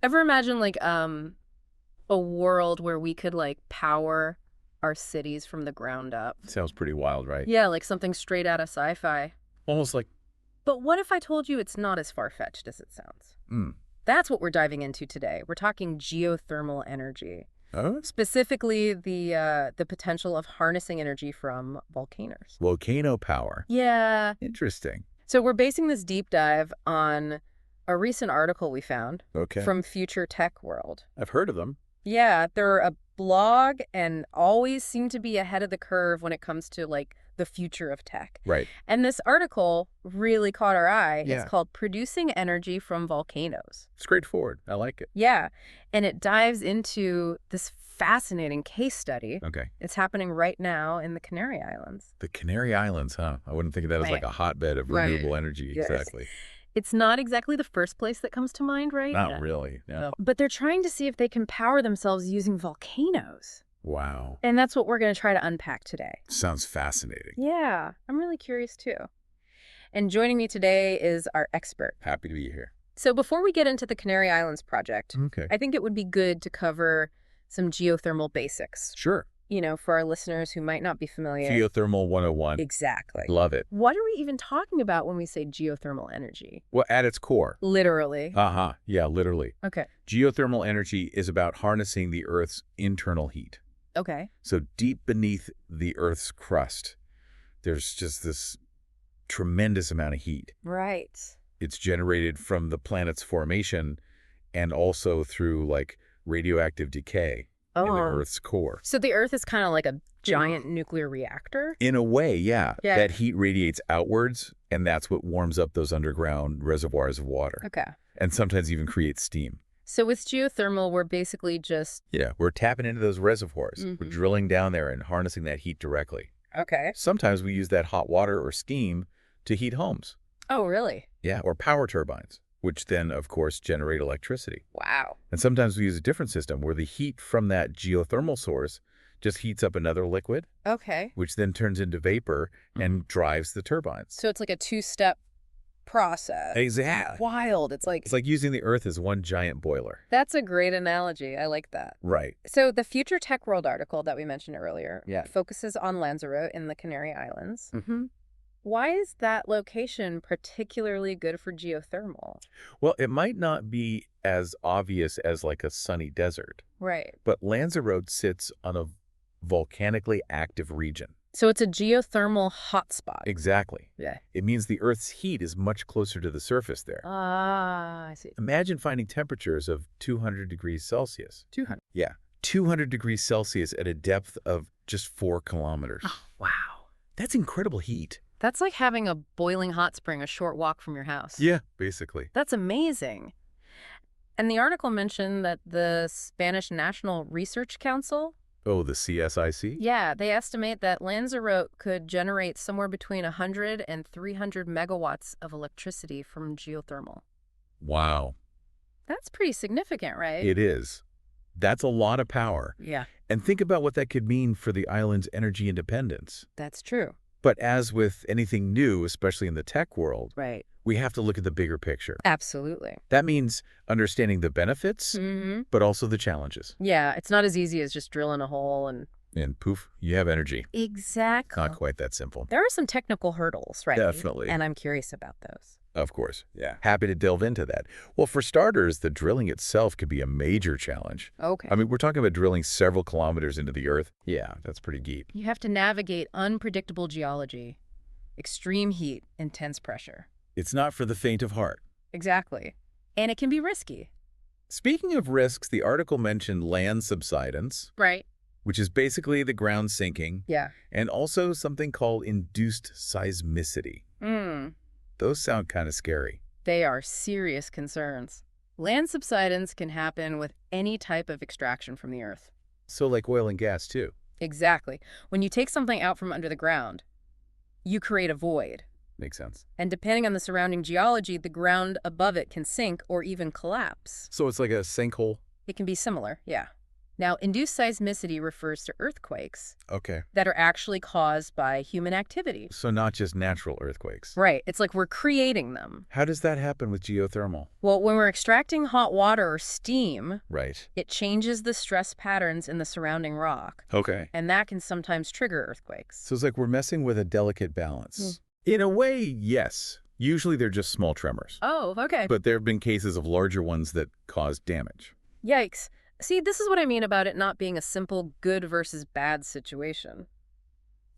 Ever imagine like a world where we could like power our cities from the ground up? Sounds pretty wild, right? Yeah, like something straight out of sci-fi. Almost like, But what if I told you it's not as far-fetched as it sounds? hmm. That's what we're diving into today. We're talking geothermal energy, Oh, specifically the potential of harnessing energy from volcanoes. volcano power. Yeah. Interesting. So we're basing this deep dive on a recent article we found Okay. from Future Tech World. I've heard of them. Yeah, they're a blog and always seem to be ahead of the curve when it comes to like the future of tech. Right. And this article really caught our eye. Yeah. It's called Producing Energy from Volcanoes. Straightforward. I like it. Yeah, and it dives into this fascinating case study. Okay. It's happening right now in the Canary Islands. The Canary Islands, huh? I wouldn't think of that as like Right. a hotbed of Right. renewable energy. Yes. Exactly. It's not exactly the first place that comes to mind, right? Not really. No. No. But they're trying to see if they can power themselves using volcanoes. Wow. And that's what we're going to try to unpack today. Sounds fascinating. Yeah, I'm really curious too. And joining me today is our expert. Happy to be here. So before we get into the Canary Islands project, Okay. I think it would be good to cover some geothermal basics, Sure. you know, for our listeners who might not be familiar. Geothermal 101. Exactly. Love it. What are we even talking about when we say geothermal energy? Well, at its core. Literally. Uh-huh. Yeah, literally. Okay. Geothermal energy is about harnessing the Earth's internal heat. Okay. So deep beneath the Earth's crust, there's just this tremendous amount of heat. Right. It's generated from the planet's formation and also through like radioactive decay in the Earth's core. So the Earth is kind of like a giant nuclear reactor? In a way, yeah. Yeah. That heat radiates outwards, and that's what warms up those underground reservoirs of water. Okay. And sometimes even creates steam. So with geothermal, we're basically just... Yeah, we're tapping into those reservoirs. We're Mhm. drilling down there and harnessing that heat directly. Okay. Sometimes we use that hot water or steam to heat homes. Oh, really? Yeah, or power turbines, which then, of course, generate electricity. Wow. And sometimes we use a different system where the heat from that geothermal source just heats up another liquid, Okay. which then turns into vapor and drives the turbines. So it's like a two-step process. Exactly. Wild. It's like... It's like using the Earth as one giant boiler. That's a great analogy. I like that. Right. So the Future Tech World article that we mentioned earlier Yeah. focuses on Lanzarote in the Canary Islands. Mm-hmm. Why is that location particularly good for geothermal? Well, it might not be as obvious as like a sunny desert, Right. but Lanzarote sits on a volcanically active region. So it's a geothermal hotspot. Exactly. Yeah. It means the Earth's heat is much closer to the surface there. Ah, I see. Imagine finding temperatures of 200 degrees Celsius. 200. Yeah, 200 degrees Celsius at a depth of just 4 kilometers. Oh, wow. That's incredible heat. That's like having a boiling hot spring a short walk from your house. Yeah, basically. That's amazing. And the article mentioned that the Spanish National Research Council, Oh, the CSIC? yeah, they estimate that Lanzarote could generate somewhere between 100 and 300 megawatts of electricity from geothermal. Wow, That's pretty significant, right? it is. That's a lot of power. Yeah, And think about what that could mean for the island's energy independence. that's true. But as with anything new, especially in the tech world, Right. we have to look at the bigger picture. Absolutely. That means understanding the benefits, Mm-hmm. but also the challenges. Yeah, it's not as easy as just drilling a hole and... And poof, you have energy. Exactly. Not quite that simple. There are some technical hurdles, right? Definitely. And I'm curious about those. Of course. Yeah. Happy to delve into that. Well, for starters, the drilling itself could be a major challenge. Okay. I mean, we're talking about drilling several kilometers into the Earth. Yeah, that's pretty deep. You have to navigate unpredictable geology, extreme heat, intense pressure. It's not for the faint of heart. Exactly. And it can be risky. Speaking of risks, the article mentioned land subsidence, Right. which is basically the ground sinking, Yeah. and also something called induced seismicity. Those sound kind of scary. They are serious concerns. Land subsidence can happen with any type of extraction from the earth. So like oil and gas, too. Exactly. When you take something out from under the ground, you create a void. Makes sense. And depending on the surrounding geology, the ground above it can sink or even collapse. So it's like a sinkhole? It can be similar, yeah. Now, induced seismicity refers to earthquakes Okay. that are actually caused by human activity. So not just natural earthquakes. Right. It's like we're creating them. How does that happen with geothermal? Well, when we're extracting hot water or steam, Right. it changes the stress patterns in the surrounding rock, Okay. and that can sometimes trigger earthquakes. So it's like we're messing with a delicate balance. In a way, yes. Usually they're just small tremors. Oh, okay. But there have been cases of larger ones that cause damage. Yikes. See, this is what I mean about it not being a simple good versus bad situation.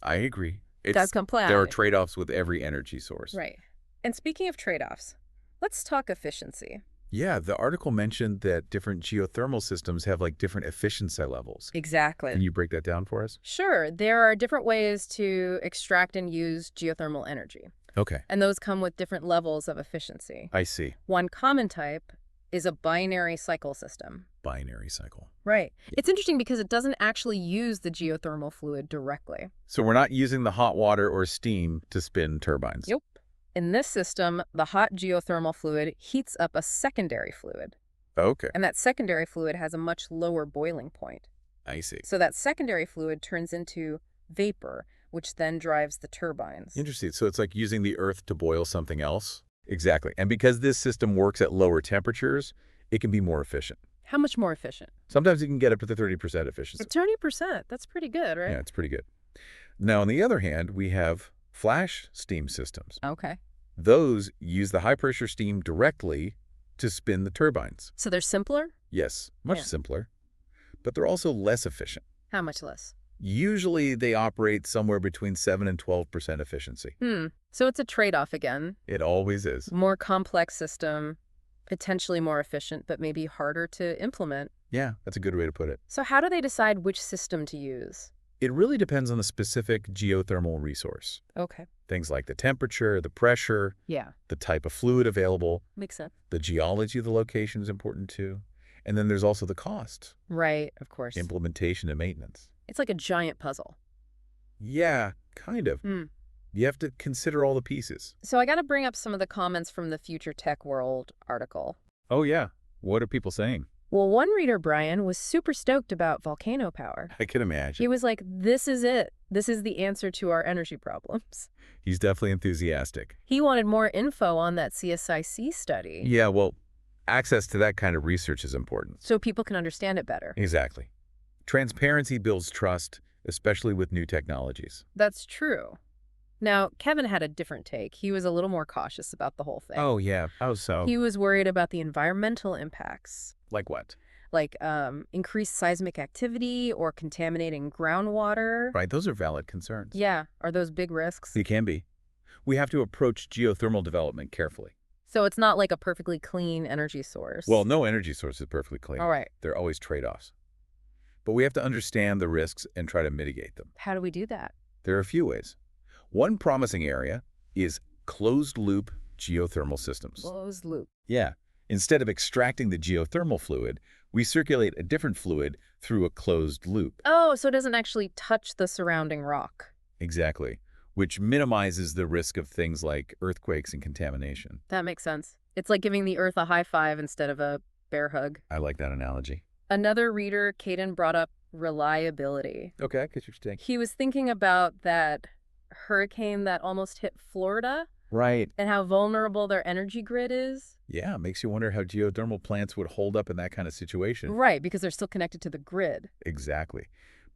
I agree. That's complex. There are trade-offs with every energy source. Right. And speaking of trade-offs, let's talk efficiency. Yeah, the article mentioned that different geothermal systems have like different efficiency levels. Exactly. Can you break that down for us? Sure, there are different ways to extract and use geothermal energy, Okay. and those come with different levels of efficiency. I see. One common type is a binary cycle system. Binary cycle. Right. It's interesting because it doesn't actually use the geothermal fluid directly. So we're not using the hot water or steam to spin turbines. Yep. In this system, the hot geothermal fluid heats up a secondary fluid, Okay. and that secondary fluid has a much lower boiling point. I see. So that secondary fluid turns into vapor, which then drives the turbines. Interesting. So it's like using the earth to boil something else? Exactly. And because this system works at lower temperatures, it can be more efficient. How much more efficient? Sometimes you can get up to the 30% efficiency. 30%. That's pretty good, right? Yeah, it's pretty good. Now, on the other hand, we have flash steam systems. Okay. Those use the high-pressure steam directly to spin the turbines. So they're simpler? Yes, much Yeah. simpler. But they're also less efficient. How much less? Usually, they operate somewhere between 7 and 12% efficiency. So it's a trade-off again. It always is. More complex system, potentially more efficient, but maybe harder to implement. Yeah, that's a good way to put it. So how do they decide which system to use? It really depends on the specific geothermal resource. Okay. Things like the temperature, the pressure, Yeah, the type of fluid available, makes sense. the geology of the location is important too. And then there's also the cost, Right, of course. implementation and maintenance. It's like a giant puzzle. Yeah, kind of. You have to consider all the pieces. So I got to bring up some of the comments from the Future Tech World article. Oh, yeah. What are people saying? Well, one reader, Brian, was super stoked about volcano power. I can imagine. He was like, this is it. This is the answer to our energy problems. He's definitely enthusiastic. He wanted more info on that CSIC study. Yeah, well, access to that kind of research is important. So people can understand it better. Exactly. Transparency builds trust, especially with new technologies. That's true. Now, Kevin had a different take. He was a little more cautious about the whole thing. Oh, yeah. How so? He was worried about the environmental impacts, Like what? like increased seismic activity or contaminating groundwater. Right, those are valid concerns. Yeah, are those big risks? They can be. We have to approach geothermal development carefully. So it's not like a perfectly clean energy source. Well, no energy source is perfectly clean. All right. There are always trade-offs. But we have to understand the risks and try to mitigate them. How do we do that? There are a few ways. One promising area is closed-loop geothermal systems. Closed loop. Yeah. Instead of extracting the geothermal fluid, we circulate a different fluid through a closed loop. Oh, so it doesn't actually touch the surrounding rock. Exactly. Which minimizes the risk of things like earthquakes and contamination. That makes sense. It's like giving the earth a high five instead of a bear hug. I like that analogy. Another reader, Caden, brought up reliability. Okay, I get what you're saying. He was thinking about that hurricane that almost hit Florida Right. and how vulnerable their energy grid is. Yeah, makes you wonder how geothermal plants would hold up in that kind of situation. Right, because they're still connected to the grid. Exactly.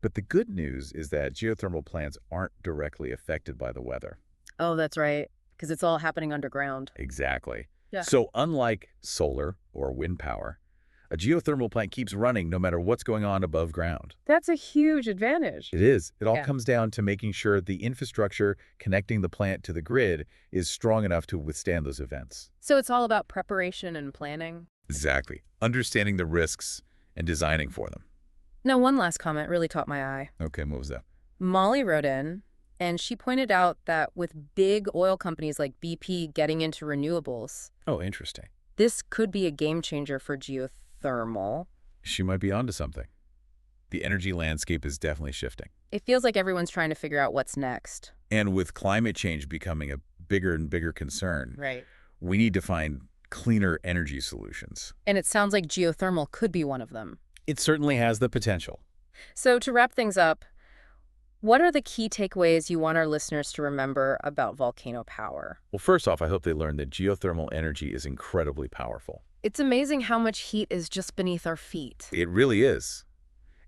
But the good news is that geothermal plants aren't directly affected by the weather. Oh, that's right, because it's all happening underground. Exactly. Yeah. So unlike solar or wind power, a geothermal plant keeps running no matter what's going on above ground. That's a huge advantage. It is. It all Yeah. comes down to making sure the infrastructure connecting the plant to the grid is strong enough to withstand those events. So it's all about preparation and planning. Exactly. Understanding the risks and designing for them. Now, one last comment really caught my eye. Okay, what was that? Molly wrote in, and she pointed out that with big oil companies like BP getting into renewables, Oh, interesting. this could be a game changer for geothermal. She might be onto something. The energy landscape is definitely shifting. It feels like everyone's trying to figure out what's next. And with climate change becoming a bigger and bigger concern, Right. we need to find cleaner energy solutions. And it sounds like geothermal could be one of them. It certainly has the potential. So to wrap things up, what are the key takeaways you want our listeners to remember about volcano power? Well, first off, I hope they learn that geothermal energy is incredibly powerful. It's amazing how much heat is just beneath our feet. It really is.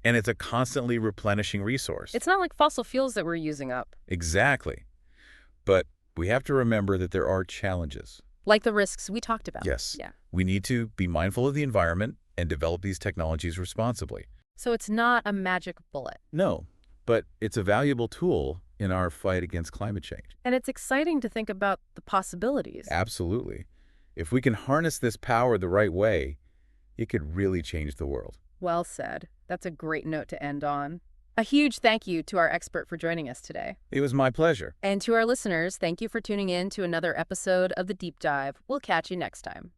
And it's a constantly replenishing resource. It's not like fossil fuels that we're using up. Exactly. But we have to remember that there are challenges. Like the risks we talked about. Yes. Yeah. We need to be mindful of the environment and develop these technologies responsibly. So it's not a magic bullet. No, but it's a valuable tool in our fight against climate change. And it's exciting to think about the possibilities. Absolutely. If we can harness this power the right way, it could really change the world. Well said. That's a great note to end on. A huge thank you to our expert for joining us today. It was my pleasure. And to our listeners, thank you for tuning in to another episode of The Deep Dive. We'll catch you next time.